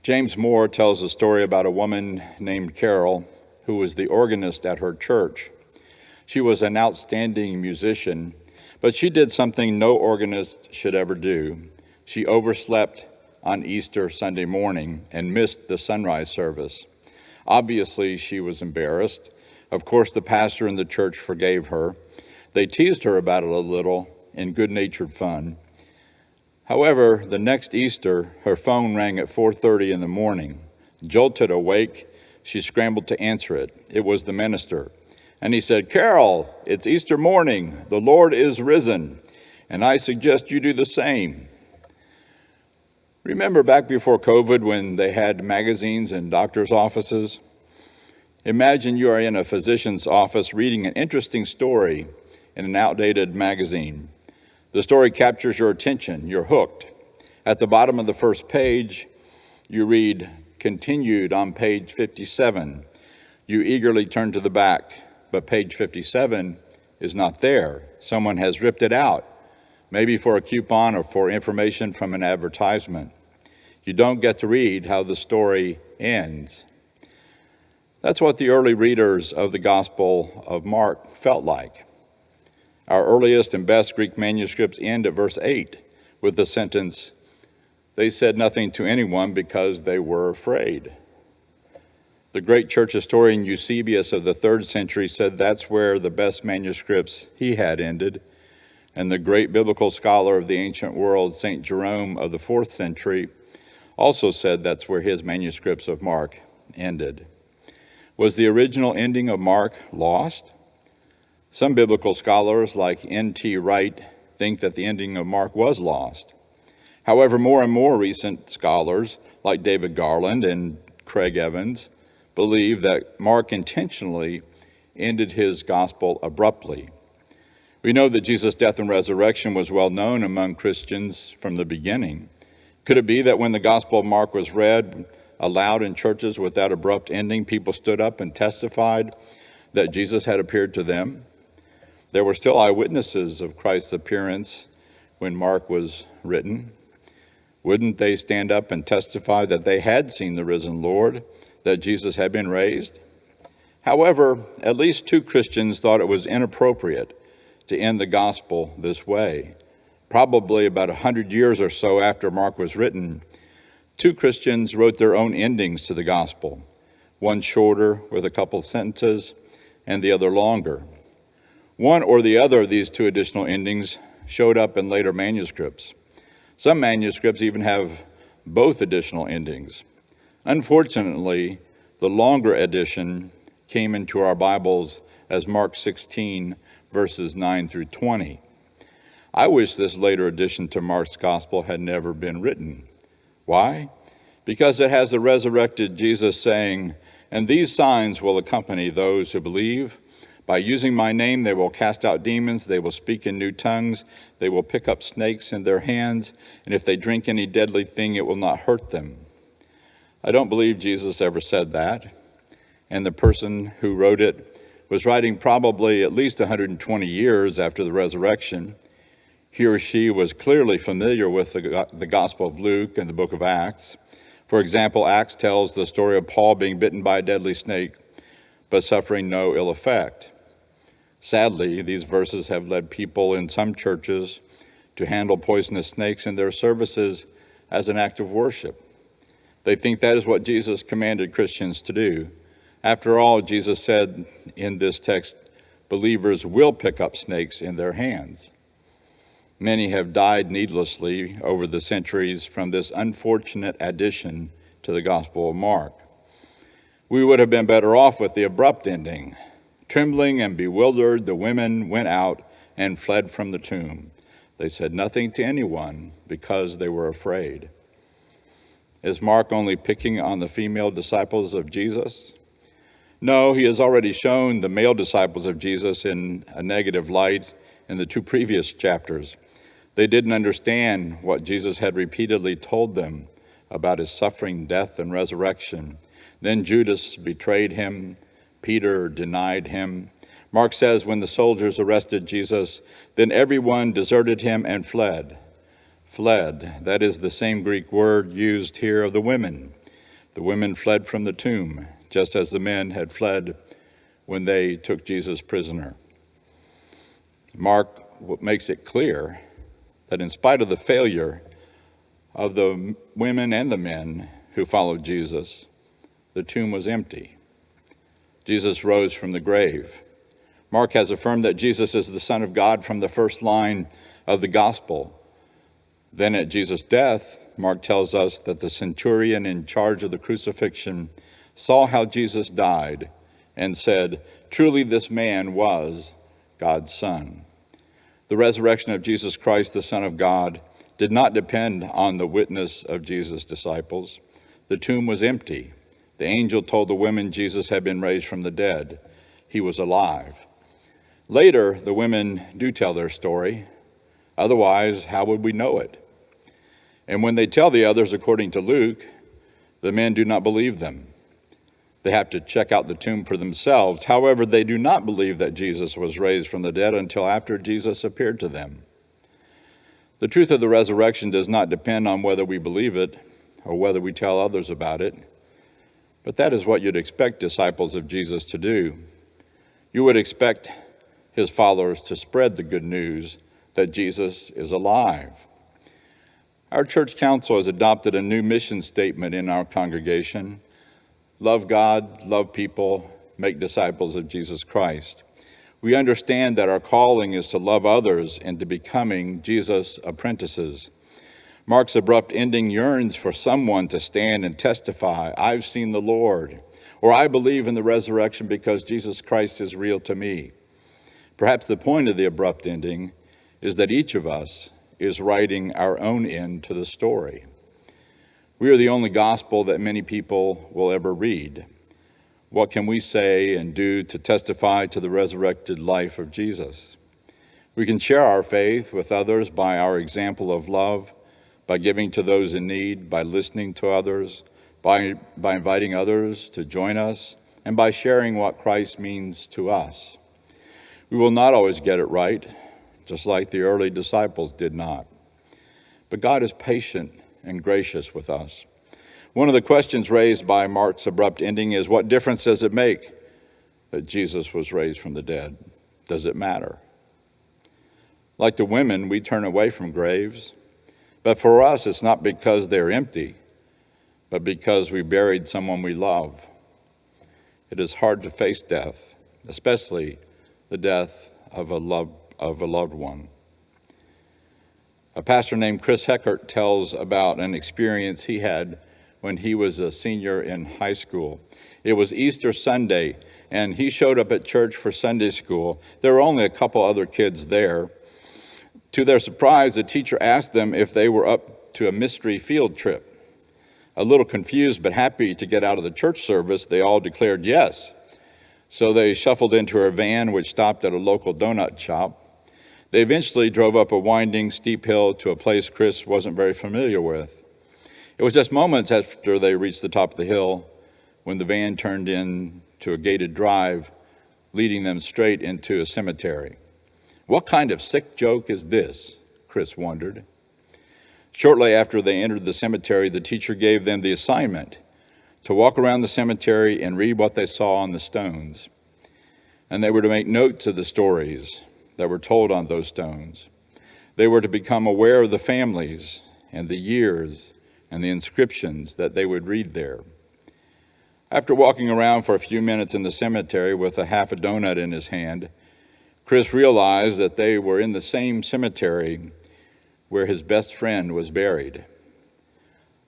James Moore tells a story about a woman named Carol who was the organist at her church. She was an outstanding musician, but she did something no organist should ever do. She overslept on Easter Sunday morning and missed the sunrise service. Obviously, she was embarrassed. Of course, the pastor and the church forgave her. They teased her about it a little in good-natured fun. However, the next Easter, her phone rang at 4:30 in the morning. Jolted awake, she scrambled to answer it. It was the minister. And he said, "Carol, it's Easter morning. The Lord is risen, and I suggest you do the same." Remember back before COVID when they had magazines in doctors' offices? Imagine you are in a physician's office reading an interesting story in an outdated magazine. The story captures your attention. You're hooked. At the bottom of the first page, you read, "Continued on page 57. You eagerly turn to the back, but page 57 is not there. Someone has ripped it out, maybe for a coupon or for information from an advertisement. You don't get to read how the story ends." That's what the early readers of the Gospel of Mark felt like. Our earliest and best Greek manuscripts end at verse 8 with the sentence, "They said nothing to anyone because they were afraid." The great church historian Eusebius of the 3rd century said that's where the best manuscripts he had ended, and the great biblical scholar of the ancient world, St. Jerome of the 4th century, also said that's where his manuscripts of Mark ended. Was the original ending of Mark lost? Some biblical scholars, like N.T. Wright, think that the ending of Mark was lost. However, more and more recent scholars, like David Garland and Craig Evans, believe that Mark intentionally ended his gospel abruptly. We know that Jesus' death and resurrection was well known among Christians from the beginning. Could it be that when the Gospel of Mark was read aloud in churches with that abrupt ending, people stood up and testified that Jesus had appeared to them? There were still eyewitnesses of Christ's appearance when Mark was written. Wouldn't they stand up and testify that they had seen the risen Lord, that Jesus had been raised? However, at least 2 Christians thought it was inappropriate to end the gospel this way. Probably about 100 years or so after Mark was written, 2 Christians wrote their own endings to the gospel, one shorter with a couple of sentences and the other longer. One or the other of these 2 additional endings showed up in later manuscripts. Some manuscripts even have both additional endings. Unfortunately, the longer edition came into our Bibles as Mark 16, verses 9 through 20. I wish this later addition to Mark's gospel had never been written. Why? Because it has the resurrected Jesus saying, "And these signs will accompany those who believe. By using my name, they will cast out demons, they will speak in new tongues, they will pick up snakes in their hands, and if they drink any deadly thing, it will not hurt them." I don't believe Jesus ever said that, and the person who wrote it was writing probably at least 120 years after the resurrection. He or she was clearly familiar with the Gospel of Luke and the book of Acts. For example, Acts tells the story of Paul being bitten by a deadly snake, but suffering no ill effect. Sadly, these verses have led people in some churches to handle poisonous snakes in their services as an act of worship. They think that is what Jesus commanded Christians to do. After all, Jesus said in this text, believers will pick up snakes in their hands. Many have died needlessly over the centuries from this unfortunate addition to the Gospel of Mark. We would have been better off with the abrupt ending. Trembling and bewildered, the women went out and fled from the tomb. They said nothing to anyone because they were afraid. Is Mark only picking on the female disciples of Jesus? No, he has already shown the male disciples of Jesus in a negative light in the 2 previous chapters. They didn't understand what Jesus had repeatedly told them about his suffering, death, and resurrection. Then Judas betrayed him. Peter denied him. Mark says when the soldiers arrested Jesus, then everyone deserted him and fled. Fled, that is the same Greek word used here of the women. The women fled from the tomb, just as the men had fled when they took Jesus prisoner. Mark makes it clear that in spite of the failure of the women and the men who followed Jesus, the tomb was empty. Jesus rose from the grave. Mark has affirmed that Jesus is the Son of God from the first line of the gospel. Then at Jesus' death, Mark tells us that the centurion in charge of the crucifixion saw how Jesus died and said, "Truly this man was God's Son." The resurrection of Jesus Christ, the Son of God, did not depend on the witness of Jesus' disciples. The tomb was empty. The angel told the women Jesus had been raised from the dead. He was alive. Later, the women do tell their story. Otherwise, how would we know it? And when they tell the others, according to Luke, the men do not believe them. They have to check out the tomb for themselves. However, they do not believe that Jesus was raised from the dead until after Jesus appeared to them. The truth of the resurrection does not depend on whether we believe it or whether we tell others about it. But that is what you'd expect disciples of Jesus to do. You would expect his followers to spread the good news that Jesus is alive. Our church council has adopted a new mission statement in our congregation: love God, love people, make disciples of Jesus Christ. We understand that our calling is to love others into becoming Jesus' apprentices. Mark's abrupt ending yearns for someone to stand and testify, "I've seen the Lord," or "I believe in the resurrection because Jesus Christ is real to me." Perhaps the point of the abrupt ending is that each of us is writing our own end to the story. We are the only gospel that many people will ever read. What can we say and do to testify to the resurrected life of Jesus? We can share our faith with others by our example of love, by giving to those in need, by listening to others, by inviting others to join us, and by sharing what Christ means to us. We will not always get it right, just like the early disciples did not. But God is patient and gracious with us. One of the questions raised by Mark's abrupt ending is, what difference does it make that Jesus was raised from the dead? Does it matter? Like the women, we turn away from graves. But for us, it's not because they're empty, but because we buried someone we love. It is hard to face death, especially the death of a loved one. A pastor named Chris Heckert tells about an experience he had when he was a senior in high school. It was Easter Sunday, and he showed up at church for Sunday school. There were only a couple other kids there. To their surprise, the teacher asked them if they were up to a mystery field trip. A little confused but happy to get out of the church service, they all declared yes. So they shuffled into her van, which stopped at a local donut shop. They eventually drove up a winding, steep hill to a place Chris wasn't very familiar with. It was just moments after they reached the top of the hill when the van turned into a gated drive, leading them straight into a cemetery. What kind of sick joke is this? Chris wondered. Shortly after they entered the cemetery, the teacher gave them the assignment to walk around the cemetery and read what they saw on the stones. And they were to make notes of the stories that were told on those stones. They were to become aware of the families and the years and the inscriptions that they would read there. After walking around for a few minutes in the cemetery with a half a donut in his hand, Chris realized that they were in the same cemetery where his best friend was buried.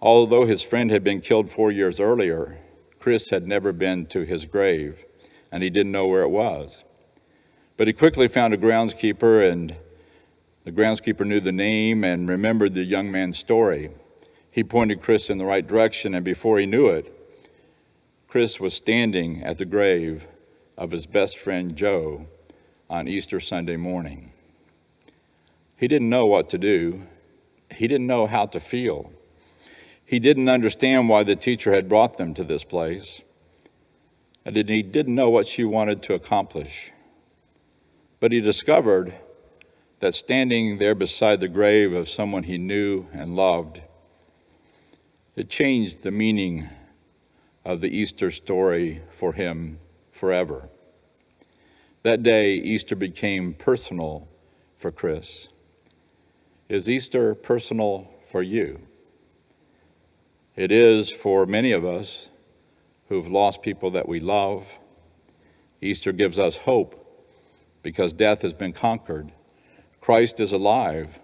Although his friend had been killed 4 years earlier, Chris had never been to his grave, and he didn't know where it was. But he quickly found a groundskeeper, and the groundskeeper knew the name and remembered the young man's story. He pointed Chris in the right direction, and before he knew it, Chris was standing at the grave of his best friend Joe on Easter Sunday morning. He didn't know what to do. He didn't know how to feel. He didn't understand why the teacher had brought them to this place. And he didn't know what she wanted to accomplish. But he discovered that standing there beside the grave of someone he knew and loved, it changed the meaning of the Easter story for him forever. That day, Easter became personal for Chris. Is Easter personal for you? It is for many of us who've lost people that we love. Easter gives us hope because death has been conquered. Christ is alive.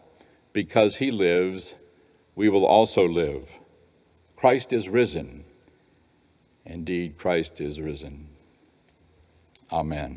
Because he lives, we will also live. Christ is risen. Indeed, Christ is risen. Amen.